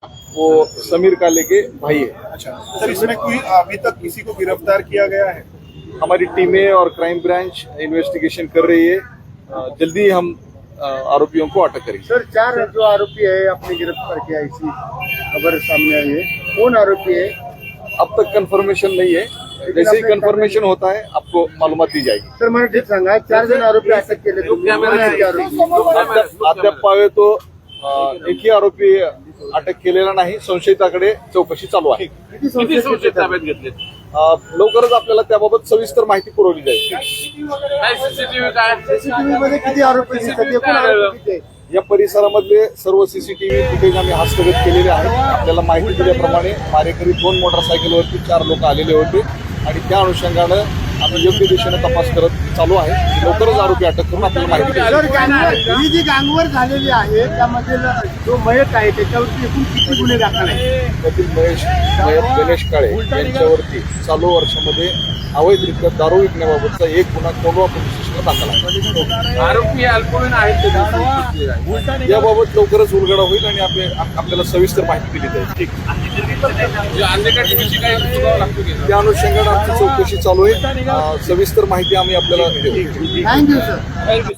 वो समीर काले के भाई है। अच्छा सर, इसमें कोई अभी तक किसी को गिरफ्तार किया गया है? हमारी टीमें और क्राइम ब्रांच इन्वेस्टिगेशन कर रही है। जल्दी ही हम आरोपियों को अटक करेंगे। सर, 4 जो आरोपी है आपने गिरफ्तार किया, इसी खबर सामने आई है, कौन आरोपी है? अब तक कंफर्मेशन नहीं है, जैसे ही कंफर्मेशन होता है आपको मालूमात दी जाएगी। सर, मला ठीक सांगा, 4 जण आरोपी अटक केले तुम्ही, कोण आहेत ते आरोपी? अद्याप पावे तो एकही आरोपी अटक केलेला नाही, संशयिताकडे चौकशी चालू आहे। किती संशयित ताब्यात घेतले? लवकरच आपल्याला त्याबाबत सविस्तर माहिती पुरवली जाईल। सीसीटीव्ही मध्ये किती आरोपी दिसतात? एकूण आरोपी किती आहेत? या परिसरामधले सर्व सीसीटीव्ही फुटेज आम्ही हस्तगत केलेले आहेत। आपल्याला माहिती दिल्याप्रमाणे मारेकरी 2 मोटरसायकलवरती 4 लोक आलेले होते आणि त्या अनुषंगानं आम्ही योग्य दिशेने तपास करत चालू आहे। लवकरच आरोपी अटक करून आपल्याला माहिती देईल। सर, ही जी गँगवर झालेली आहे त्यामध्ये जो मयत आहे त्याच्यावरती एकूण किती गुन्हे दाखल आहेत? त्यातील मयत गणेश काळे यांच्यावरती चालू वर्षामध्ये अवैधरित्या दारू विकण्याबाबतचा 1 गुन्हा कोंढवा पोलीस स्टेशनला दाखल आहे। आरोपी अल्पवयीन आहेत याबाबत लवकरच उलगडा होईल आणि आपल्याला सविस्तर माहिती दिली जाईल। ठीक, त्या अनुषंगाने आमची चौकशी चालू आहे। सविस्तर माहिती आम्ही आपल्याला देऊ। Thank you sir.